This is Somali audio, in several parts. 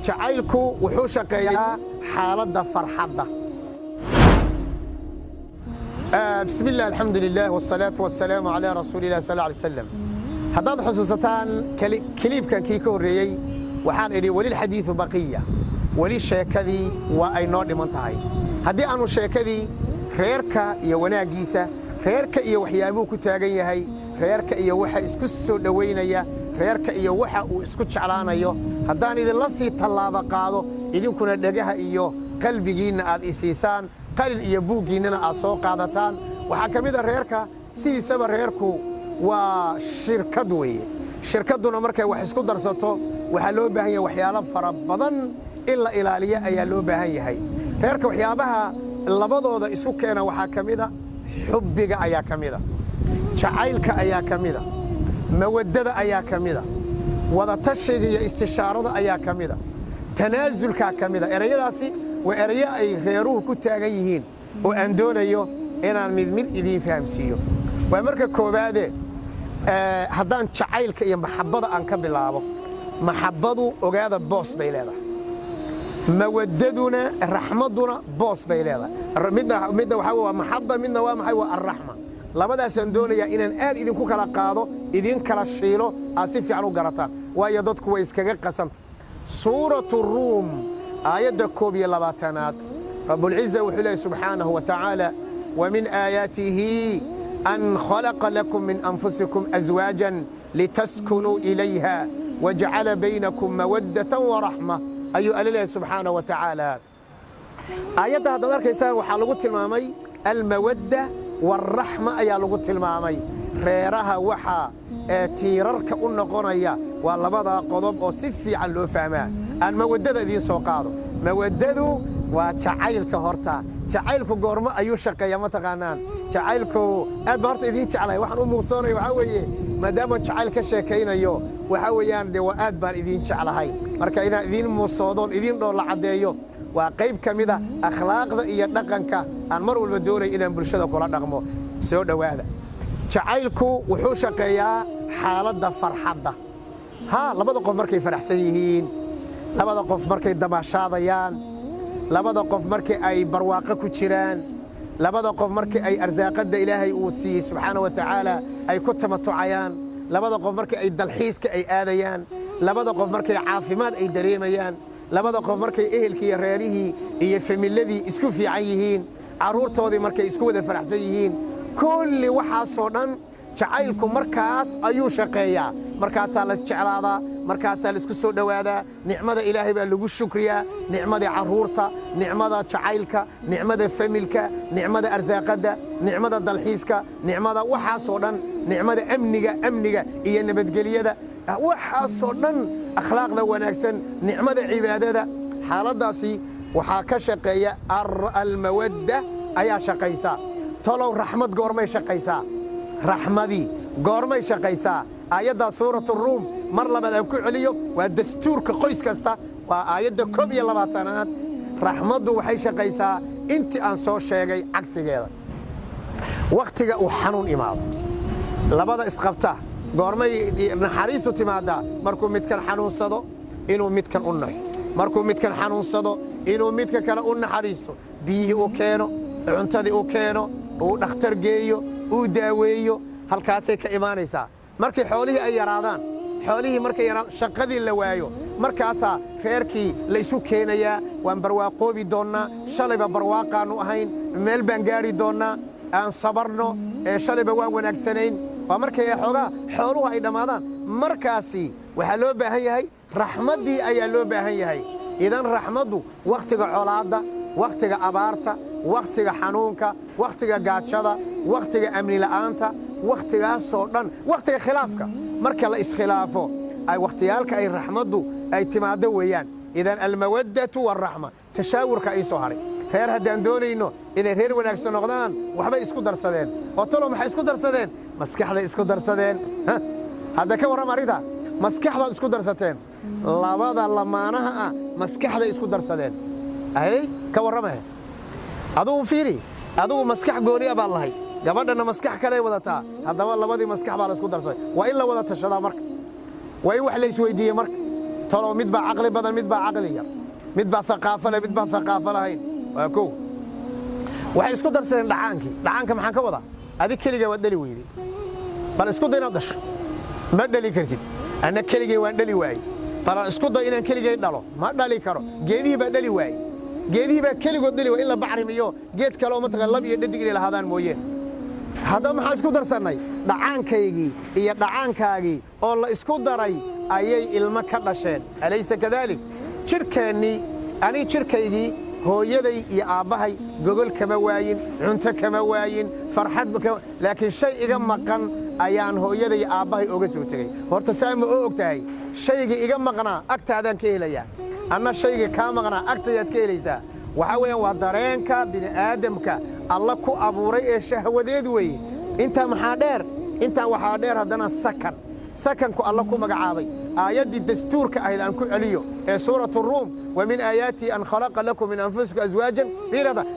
jacaylku wuxuu shaqeeyaa xaaladda farxadda. بسم الله الحمد لله والصلاة والسلام على رسول الله صلى الله عليه وسلم. هذا حسوستان كليب كان كيكو ريي وحان إلي ولي الحديث بقية ولي شيكذي وأي نوع منتهي. هذه أنو شيكذي ريركا يوانا جيسة ريركا يوحيابو كتاجي هاي ريركا يوحى إسكسو دوينيا ريركا يوحى وإسكتش علانا يو هذان إذا لصي طلابة قادو إذا كنا دجها إيو قلبي جينا الإسيسان qalin iyo buugiinana aad soo qaadataan waxa kamid reerka sidiisaba reerku waa shirkad weeye shirkaduna markay wax isku darsato waxa loo baahan yahay waxyaalo fara badan in la ilaaliyo ayaa loo baahan yahay reerka waxyaabaha labadooda isu keena waxa kamida xubbiga ayaa kamida jacaylka ayaa kamida mawadada ayaa kamida wada tashiga iyo istishaarada ayaa kamida tanaazulka kamida erayadaasi وأرياء غيروه كتاجيهين وأندونيو إن المدمر إذين فهمسيو وأمريكا كوبادة هذان شعيل كي محبض أنك بالله محبضه وجاده بوس بيلاده موددنا رحمتنا بوس بيلاده مدة وحوا محبة منا ومحوا الرحمة لبدا سندونيا إن الآن إذن كوكلا قاضو إذن كلا شيلو أسيف عنو قرطان ويدود كويس كقسمت سورة الروم آيات كوبية لباتنات رب العزة وحله سبحانه وتعالى ومن آياته أن خلق لكم من أنفسكم أزواجا لتسكنوا إليها وجعل بينكم مودة ورحمة أيها الله سبحانه وتعالى آيات هذا ذلك يساوي وحلقت المامي المودة والرحمة أيها لقت المامي ريرها وحا تيررك النقرية والله بضع قضب وصفي عن لو فهما المودة ذي سوقاده مودده وشعيلك هرتا شعيلك قرمة أيو شقيا ما تغانان شعيلك أدبرت إذين شعلي وحن أموصوني وحاوي ما دام شعيلك شاكين أيو وحاويان دي وأدبر إذين شعلهاي مركا إذين موصودون إذين دول عديو وقيب كميدا أخلاق ذا إيا دقنك المرء البدوري إلى برشدة كلا دقمو سودا وهذا شعيلك وحو شقيا حالة فرحة ها لبدا قف مركي فرحسيين لبدا قف مركي دباشاديان لبدا قف مركي أي برواقة كتيران لبدا قف مركي أي أرزاقد إلهي أوسي سبحانه وتعالى أي كتمة عيان لبدا قف مركي أي دلحيس كأي آذيان لبدا قف مركي عافمات أي دريميان لبدا قف مركي إهل كي ريريه يفهم الذي اسكو في عيهين عرور تودي مركي اسكو ذا فرحسيين كل وحاصونا jacaylku markaas ayuu shaqeeyaa markaas la isjeclaada markaas la isku soo dhawaada nicmada ilaahay baa lagu shukriyaa nicmada caruurta nicmada jacaylka nicmada familka nicmada arsaaqada nicmada dalxiiska nicmada waxa soo dhan nicmada amniga iyo nabadgeliyada waxa soo dhan akhlaaqda wanaagsan nicmada cibaadada xaaladaasi waxa ka shaqeeya al-mawadda ayaa shaqeysa talow raxmad goormay shaqeysaa رحمدي قرمي شقيسا آيات سورة الروم مر لبدا كل عليو والدستور كقيس كستا وآيات كوبية لباتنات رحمده وحي شقيسا انت أنصار شيء عكس كذا وقتك وحنون إمام لبدا إسقطته قرمي نحريسو تمادا مركو متكن حنون صدو إنه متكن أنه مركو متكن حنون صدو إنه متكن كان أنه حريسو بيه وكانو عنتدي وكانو ونختار جيو وداويو halkaasay ka imaanaysaa markii xoolihii ay yaraadaan xoolihii markay yaraan shaqadii la waayo markaasa reerkii la isu keenayaa waan barwaaqoobi doonaa shalayba barwaaqaanu ahayn meel baan gaari doonaa aan sabarno shalayba waan wanaagsanayn waa markay xooluhu ay dhamaadaan markaasi waxa loo baahan yahay raxmadii ayaa loo baahan yahay idan raxmadu waqtiga colaada waqtiga abaarta waqtiga xanuunka waqtiga gaajada waqtiga amni la'aanta waqtigaas oo dhan waqtiga khilaafka marka la iskhilaafo ay waqtiyalka ay raxmadu ay timaado weeyaan idan al-mawaddatu war-rahma tashaawurka ay soo haray reer hadaan doonayno inay reer wanaagsan noqdaan waxba isku darsadeen oo talo maxay isku darsadeen maskaxda isku darsadeen hada ka waran arida maskaxda isku darsateen labada lamaanaha maskaxda isku darsadeen ay ka waramay aduu fiiri aduu maskax gooni baa lahayd gabadhana maskax kale wadataa hadaba labadii maskax baa la isku darsaday waa in la wada tashada marka waa in wax la isweydiiyay marka talo mid baa caqli badan mid baa caqli yar mid baa thaqaafo leh mid baa thaqaafo lahayn waa kow waxay isku darsadeen dhacaanka maxaan ka wadaa adig keliga waa dhali weeyday bal isku day inaad dhasho ma dhali kartid ana keligay waan dhali waayey bal isku day inaan keligay dhalo ma dhali karo geedihii baa dhali waayey geedihii baa keligood dhali waayey in la bacrimiyo geed kale oo mataqaan lab iyo dhadig inay lahaadaan mooyeen haddaba maxaan isku darsannay dhacaankaygii iyo dhacaankaagii oo la isku daray ayay ilmo ka dhasheen alaysa kadalik jirkeennii anii jirkaygii hooyaday iyo aabbahay gogol kama waayin cunto kama waayin farxad laakiin shay iga maqan ayaan hooyaday iyo aabbahay oga soo tegey horta saa ma oo ogtahay shaygii iga maqnaa agtaadaan ka helayaa anna shaygii kaa maqnaa agtayaad ka helaysaa waxaa weeyaan waa dareenka bini'aadamka alla ku abuuray ee shahwadeed weeye intaa maxaa dheer intaa waxaa dheer haddana sakanku alla ku magacaabay aayaddii dastuurka ahayd aan ku celiyo ee suuratu ruum ومن آياته أن خلق لكم من أنفسكم أزواجا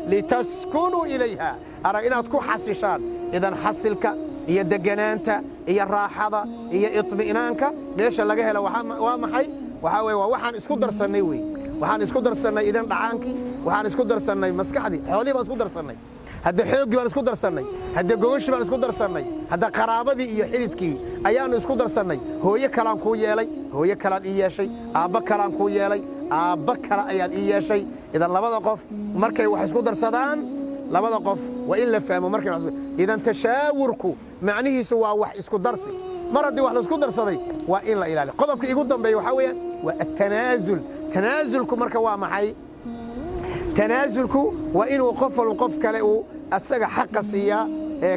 لتسكنوا إليها أرى إنها تكون حسيشان إذا حسلك هي دقنانتا هي الراحة هي اطمئنانك ليش لقاها لو وامحي وحاوي وحان اسكو درسني وي وحان اسكو درسني إذا دعانكي وحان اسكو درسني مسكحدي حولي ما اسكو درسني هذا حيوقي بان اسكو درسني هذا قوش بان اسكو درسني هذا قرابدي iyo xididkii ayaan isku darsanay hooyo kalaan ku yeelay hooyo kalaan ii yeeshay aabba kalaan ku yeelay aabba kala ayaad ii yeeshay idan labada qof markay wax isku darsadaan labada qof waa in la fahmo markay idan tashaawurku macnihiisu waa wax isku darsi mar haddii wax la isku darsaday waa in la ilaaliyo qodobka igu dambeeya waxaa weeyaan waa atanaazul tanaazulku marka waa maxay tanaazulku waa inuu qof kale uu asaga xaqa siiyaa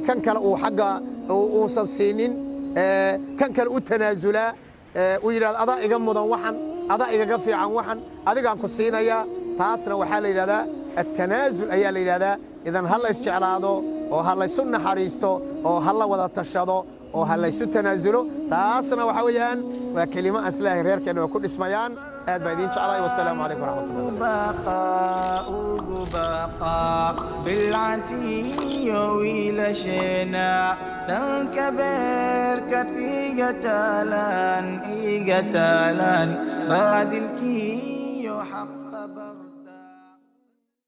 kan kale uu xagga uusan siinin kan kale u tanaazulaa uu yidhahdo adaa iga mudan waxan adaa igaga fiican waxan adigaan ku siinayaa taasna waxaa la yidhahdaa التنازل ayaa la yidhahdaa idan ha la isjeclaado oo ha la isu naxariisto oo ha la wada tashado oo ha la isu tanaazulo taasna waxa weeyaan waa kelimo aslaahi reerkeena waa ku dhismayaan aad baa idin jeclahay wassalaamu calaykum waraxmatullahi